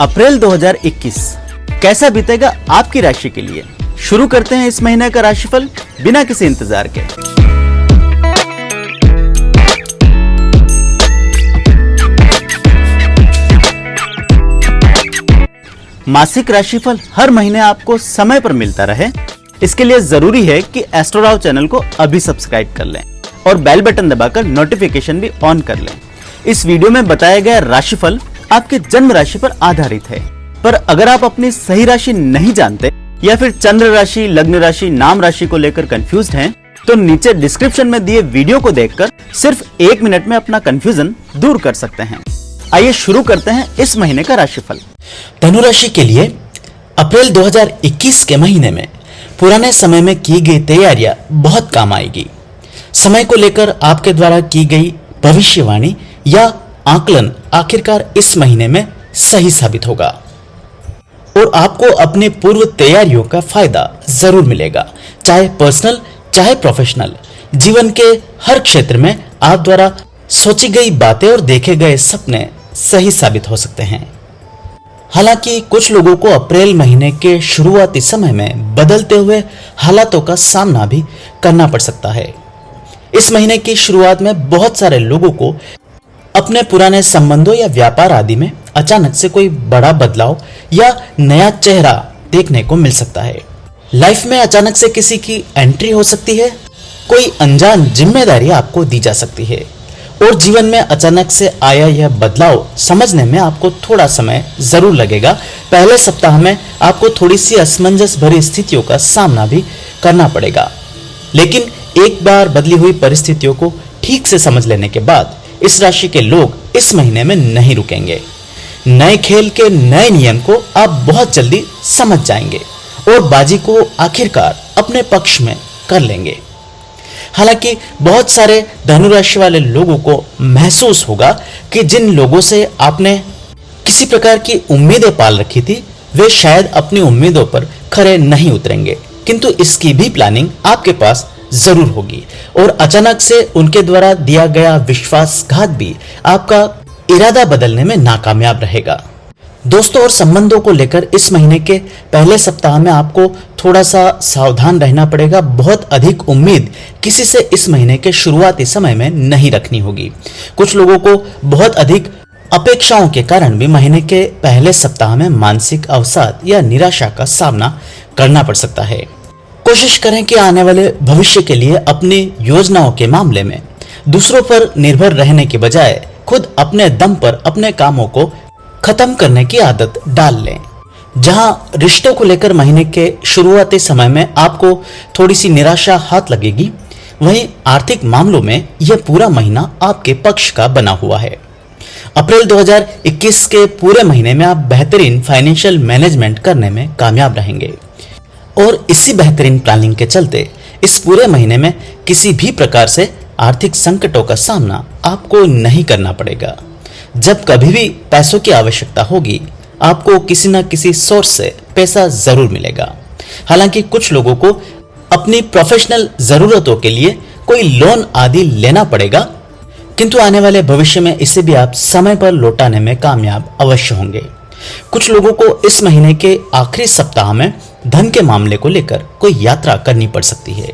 अप्रैल 2021 कैसा बीतेगा आपकी राशि के लिए। शुरू करते हैं इस महीने का राशिफल बिना किसी इंतजार के। मासिक राशिफल हर महीने आपको समय पर मिलता रहे, इसके लिए जरूरी है कि एस्ट्रोराव चैनल को अभी सब्सक्राइब कर लें और बेल बटन दबाकर नोटिफिकेशन भी ऑन कर लें। इस वीडियो में बताया गया राशिफल आपके जन्म राशि पर आधारित है, पर अगर आप अपनी सही राशि नहीं जानते या फिर चंद्र राशि, लग्न राशि, नाम राशि को लेकर कंफ्यूज्ड हैं, तो नीचे डिस्क्रिप्शन में दिए वीडियो को देखकर सिर्फ 1 मिनट में अपना कंफ्यूजन दूर कर सकते हैं। आइए शुरू करते हैं इस महीने का राशिफल। धनु राशि के लिए अप्रैल 2021 के महीने में पुराने समय में की गई तैयारियां बहुत काम आएगी। समय को लेकर आपके द्वारा की गई भविष्यवाणी या आकलन आखिरकार इस महीने में सही साबित होगा और आपको अपनी पूर्व तैयारियों का फायदा जरूर मिलेगा। चाहे पर्सनल चाहे प्रोफेशनल, जीवन के हर क्षेत्र में आप द्वारा सोची गई बातें और देखे गए सपने सही साबित हो सकते हैं। हालांकि कुछ लोगों को अप्रैल महीने के शुरुआती समय में बदलते हुए हालातों का सामना भी करना पड़ सकता है। इस महीने की शुरुआत में बहुत सारे लोगों को अपने पुराने संबंधों या व्यापार आदि में अचानक से कोई बड़ा बदलाव या नया चेहरा देखने को मिल सकता है। लाइफ में अचानक से किसी की एंट्री हो सकती है, कोई अनजान जिम्मेदारी आपको दी जा सकती है और जीवन में अचानक से आया यह बदलाव समझने में आपको थोड़ा समय जरूर लगेगा। पहले सप्ताह में आपको थोड़ी सी असमंजस भरी स्थितियों का सामना भी करना पड़ेगा, लेकिन एक बार बदली हुई परिस्थितियों को ठीक से समझ लेने के बाद इस राशि के लोग इस महीने में नहीं रुकेंगे। नए खेल के नए नियम को आप बहुत जल्दी समझ जाएंगे और बाजी को आखिरकार अपने पक्ष में कर लेंगे। हालांकि बहुत सारे धनु राशि वाले लोगों को महसूस होगा कि जिन लोगों से आपने किसी प्रकार की उम्मीदें पाल रखी थी वे शायद अपनी उम्मीदों पर खरे नहीं उतरेंगे, किंतु इसकी भी प्लानिंग आपके पास जरूर होगी और अचानक से उनके द्वारा दिया गया विश्वासघात भी आपका इरादा बदलने में नाकामयाब रहेगा। दोस्तों और संबंधों को लेकर इस महीने के पहले सप्ताह में आपको थोड़ा सा सावधान रहना पड़ेगा। बहुत अधिक उम्मीद किसी से इस महीने के शुरुआती समय में नहीं रखनी होगी। कुछ लोगों को बहुत अधिक अपेक्षाओं के कारण भी महीने के पहले सप्ताह में मानसिक अवसाद या निराशा का सामना करना पड़ सकता है। कोशिश करें कि आने वाले भविष्य के लिए अपनी योजनाओं के मामले में दूसरों पर निर्भर रहने के बजाय खुद अपने दम पर अपने कामों को खत्म करने की आदत डाल लें। जहां रिश्तों को लेकर महीने के शुरुआती समय में आपको थोड़ी सी निराशा हाथ लगेगी, वहीं आर्थिक मामलों में यह पूरा महीना आपके पक्ष का बना हुआ है। अप्रैल 2021 के पूरे महीने में आप बेहतरीन फाइनेंशियल मैनेजमेंट करने में कामयाब रहेंगे और इसी बेहतरीन प्लानिंग के चलते इस पूरे महीने में किसी भी प्रकार से आर्थिक संकटों का सामना आपको नहीं करना पड़ेगा। जब कभी भी पैसों की आवश्यकता होगी, आपको किसी न किसी सोर्स से पैसा जरूर मिलेगा। हालांकि कुछ लोगों को अपनी प्रोफेशनल जरूरतों के लिए कोई लोन आदि लेना पड़ेगा, किंतु आने वाले भविष्य में इसे भी आप समय पर लौटाने में कामयाब अवश्य होंगे। कुछ लोगों को इस महीने के आखिरी सप्ताह में धन के मामले को लेकर कोई यात्रा करनी पड़ सकती है।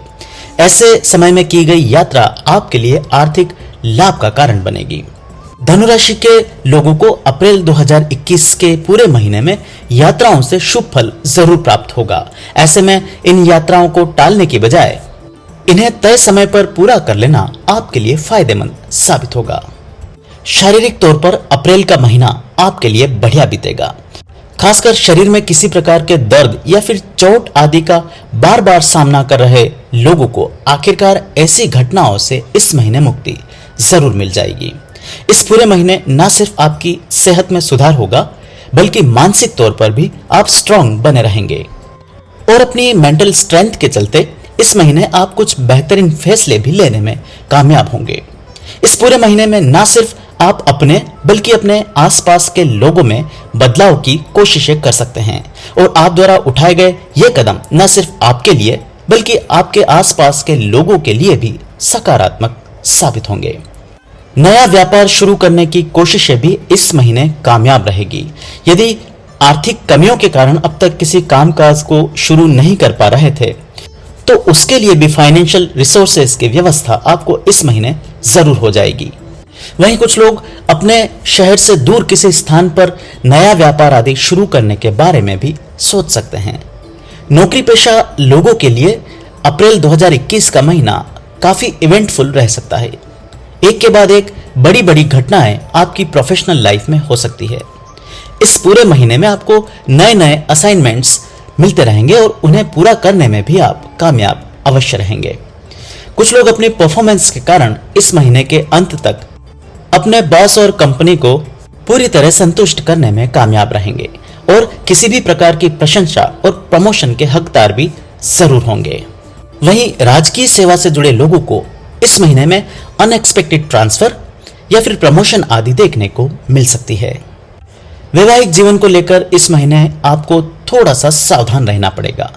ऐसे समय में की गई यात्रा आपके लिए आर्थिक लाभ का कारण बनेगी। धनु राशि के लोगों को अप्रैल 2021 के पूरे महीने में यात्राओं से शुभ फल जरूर प्राप्त होगा। ऐसे में इन यात्राओं को टालने की बजाय इन्हें तय समय पर पूरा कर लेना आपके लिए फायदेमंद साबित होगा। शारीरिक तौर पर अप्रैल का महीना आपके लिए बढ़िया बीतेगा। खासकर शरीर में किसी प्रकार के दर्द या फिर चोट आदि का बार बार सामना कर रहे लोगों को आखिरकार ऐसी घटनाओं से इस महीने मुक्ति जरूर मिल जाएगी। इस पूरे महीने न सिर्फ आपकी सेहत में सुधार होगा, बल्कि मानसिक तौर पर भी आप स्ट्रांग बने रहेंगे और अपनी मेंटल स्ट्रेंथ के चलते इस महीने आप कुछ बेहतरीन फैसले भी लेने में कामयाब होंगे। इस पूरे महीने में न सिर्फ आप अपने बल्कि अपने आसपास के लोगों में बदलाव की कोशिशें कर सकते हैं और आप द्वारा उठाए गए ये कदम न सिर्फ आपके लिए बल्कि आपके आसपास के लोगों के लिए भी सकारात्मक साबित होंगे। नया व्यापार शुरू करने की कोशिशें भी इस महीने कामयाब रहेगी। यदि आर्थिक कमियों के कारण अब तक किसी कामकाज को शुरू नहीं कर पा रहे थे, तो उसके लिए भी फाइनेंशियल रिसोर्सेज की व्यवस्था आपको इस महीने जरूर हो जाएगी। वहीं कुछ लोग अपने शहर से दूर किसी स्थान पर नया व्यापार आदि शुरू करने के बारे में भी सोच सकते हैं। नौकरी पेशा लोगों के लिए अप्रैल 2021 का महीना काफी इवेंटफुल रह सकता है। एक के बाद एक बड़ी बड़ी घटनाएं आपकी प्रोफेशनल लाइफ में हो सकती है। इस पूरे महीने में आपको नए नए असाइनमेंट्स मिलते रहेंगे और उन्हें पूरा करने में भी आप कामयाब अवश्य रहेंगे। कुछ लोग अपनी परफॉर्मेंस के कारण इस महीने के अंत तक अपने बॉस और कंपनी को पूरी तरह संतुष्ट करने में कामयाब रहेंगे और किसी भी प्रकार की प्रशंसा और प्रमोशन के हकदार भी जरूर होंगे। वहीं राजकीय सेवा से जुड़े लोगों को इस महीने में अनएक्सपेक्टेड ट्रांसफर या फिर प्रमोशन आदि देखने को मिल सकती है। वैवाहिक जीवन को लेकर इस महीने आपको थोड़ा सा सावधान रहना पड़ेगा।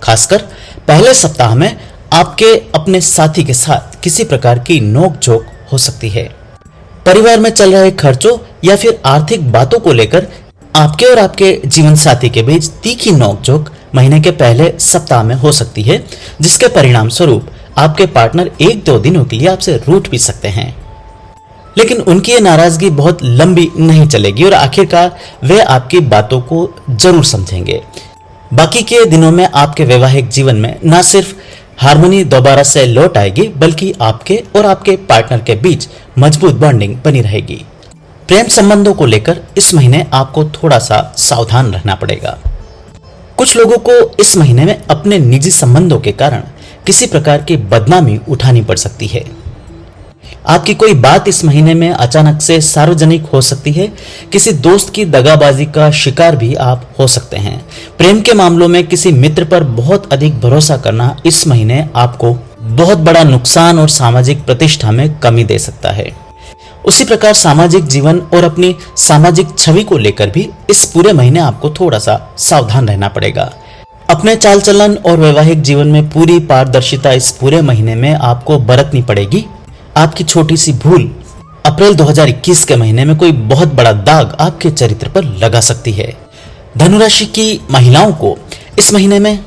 खासकर पहले सप्ताह में आपके अपने साथी के साथ किसी प्रकार की नोकझोंक हो सकती है। परिवार में चल रहे खर्चों या फिर आर्थिक बातों को लेकर आपके और आपके जीवन साथी के बीच तीखी नोकझोंक महीने के पहले सप्ताह में हो सकती है, जिसके परिणाम स्वरूप आपके पार्टनर 1-2 दिनों के लिए आपसे रूठ भी सकते हैं। लेकिन उनकी ये नाराजगी बहुत लंबी नहीं चलेगी और आखिरकार वे आपकी बातों को जरूर समझेंगे। बाकी के दिनों में आपके वैवाहिक जीवन में न सिर्फ हार्मनी दोबारा से लौट आएगी, बल्कि आपके और आपके पार्टनर के बीच मजबूत बॉन्डिंग बनी रहेगी। प्रेम संबंधों को लेकर इस महीने आपको थोड़ा सा सावधान रहना पड़ेगा। कुछ लोगों को इस महीने में अपने निजी संबंधों के कारण किसी प्रकार की बदनामी उठानी पड़ सकती है। आपकी कोई बात इस महीने में अचानक से सार्वजनिक हो सकती है। किसी दोस्त की दगाबाजी का शिकार भी आप हो सकते हैं। प्रेम के मामलों में किसी मित्र पर बहुत अधिक भरोसा करना इस महीने आपको बहुत बड़ा नुकसान और सामाजिक प्रतिष्ठा में कमी दे सकता है। उसी प्रकार सामाजिक जीवन और अपनी सामाजिक छवि को लेकर भी इस पूरे महीने आपको थोड़ा सा सावधान रहना पड़ेगा। अपने चाल चलन और वैवाहिक जीवन में पूरी पारदर्शिता इस पूरे महीने में आपको बरतनी पड़ेगी। आपकी छोटी सी भूल अप्रैल 2021 के महीने में कोई बहुत बड़ा दाग आपके चरित्र पर लगा सकती है। धनुराशि की महिलाओं को इस महीने में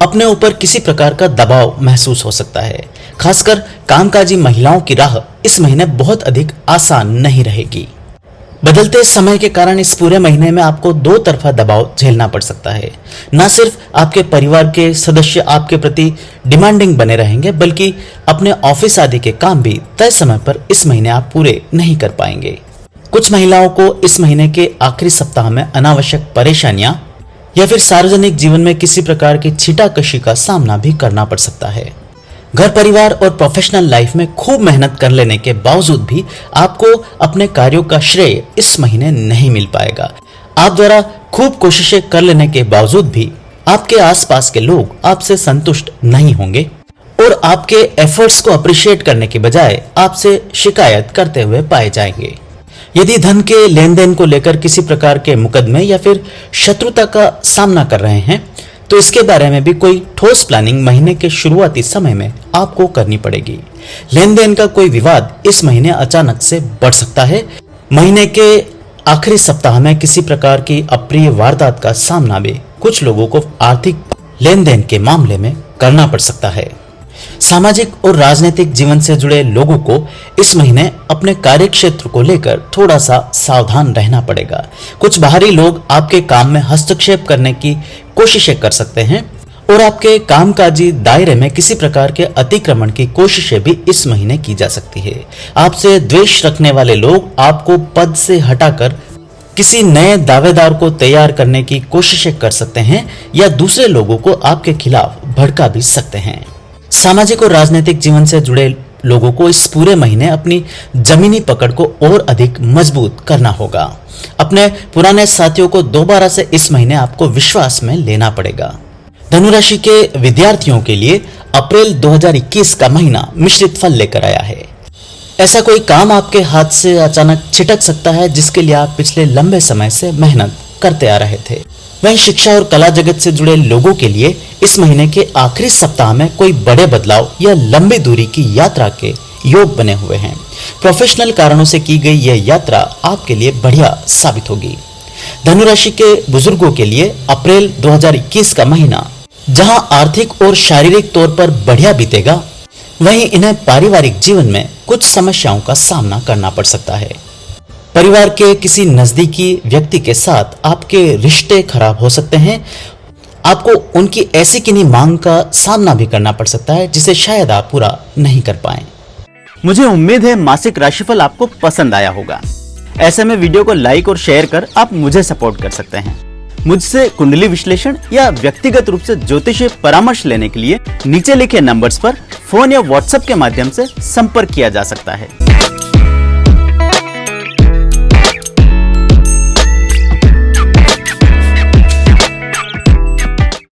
अपने ऊपर किसी प्रकार का दबाव महसूस हो सकता है। खासकर कामकाजी महिलाओं की राह इस महीने बहुत अधिक आसान नहीं रहेगी। बदलते समय के कारण इस पूरे महीने में आपको दो तरफा दबाव झेलना पड़ सकता है। न सिर्फ आपके परिवार के सदस्य आपके प्रति डिमांडिंग बने रहेंगे, बल्कि अपने ऑफिस आदि के काम भी तय समय पर इस महीने आप पूरे नहीं कर पाएंगे। कुछ महिलाओं को इस महीने के आखिरी सप्ताह में अनावश्यक परेशानियां या फिर सार्वजनिक जीवन में किसी प्रकार की छीटाकशी का सामना भी करना पड़ सकता है। घर परिवार और प्रोफेशनल लाइफ में खूब मेहनत कर लेने के बावजूद भी आपको अपने कार्यों का श्रेय इस महीने नहीं मिल पाएगा। आप द्वारा खूब कोशिशें कर लेने के बावजूद भी आपके आसपास के लोग आपसे संतुष्ट नहीं होंगे और आपके एफर्ट्स को अप्रिशिएट करने के बजाय आपसे शिकायत करते हुए पाए जाएंगे। यदि धन के लेन देन को लेकर किसी प्रकार के मुकदमे या फिर शत्रुता का सामना कर रहे हैं, तो इसके बारे में भी कोई ठोस प्लानिंग महीने के शुरुआती समय में आपको करनी पड़ेगी। लेन देन का कोई विवाद इस महीने अचानक से बढ़ सकता है। महीने के आखिरी सप्ताह में किसी प्रकार की अप्रिय वारदात का सामना भी कुछ लोगों को आर्थिक लेन देन के मामले में करना पड़ सकता है। सामाजिक और राजनीतिक जीवन से जुड़े लोगों को इस महीने अपने कार्य क्षेत्र को लेकर थोड़ा सा सावधान रहना पड़ेगा। कुछ बाहरी लोग आपके काम में हस्तक्षेप करने की कोशिशें कर सकते हैं और आपके कामकाजी दायरे में किसी प्रकार के अतिक्रमण की कोशिशें भी इस महीने की जा सकती है। आपसे द्वेष रखने वाले लोग आपको पद से हटाकर किसी नए दावेदार को तैयार करने की कोशिशें कर सकते हैं या दूसरे लोगों को आपके खिलाफ भड़का भी सकते हैं। सामाजिक और राजनीतिक जीवन से जुड़े लोगों को इस पूरे महीने अपनी जमीनी पकड़ को और अधिक मजबूत करना होगा। अपने पुराने साथियों को दोबारा से इस महीने आपको विश्वास में लेना पड़ेगा। धनुराशि के विद्यार्थियों के लिए अप्रैल 2021 का महीना मिश्रित फल लेकर आया है। ऐसा कोई काम आपके हाथ से अचानक छिटक सकता है जिसके लिए आप पिछले लंबे समय से मेहनत करते आ रहे थे। वहीं शिक्षा और कला जगत से जुड़े लोगों के लिए इस महीने के आखिरी सप्ताह में कोई बड़े बदलाव या लंबी दूरी की यात्रा के योग बने हुए हैं। प्रोफेशनल कारणों से की गई यह यात्रा आपके लिए बढ़िया साबित होगी। धनु राशि के बुजुर्गों के लिए अप्रैल 2021 का महीना जहां आर्थिक और शारीरिक तौर पर बढ़िया बीतेगा, वहीं इन्हें पारिवारिक जीवन में कुछ समस्याओं का सामना करना पड़ सकता है। परिवार के किसी नजदीकी व्यक्ति के साथ आपके रिश्ते खराब हो सकते हैं। आपको उनकी ऐसी किन्हीं मांग का सामना भी करना पड़ सकता है जिसे शायद आप पूरा नहीं कर पाए। मुझे उम्मीद है मासिक राशिफल आपको पसंद आया होगा। ऐसे में वीडियो को लाइक और शेयर कर आप मुझे सपोर्ट कर सकते हैं। मुझसे कुंडली विश्लेषण या व्यक्तिगत रूप से ज्योतिषीय परामर्श लेने के लिए नीचे लिखे नंबर्स पर फोन या व्हाट्सएप के माध्यम से संपर्क किया जा सकता है।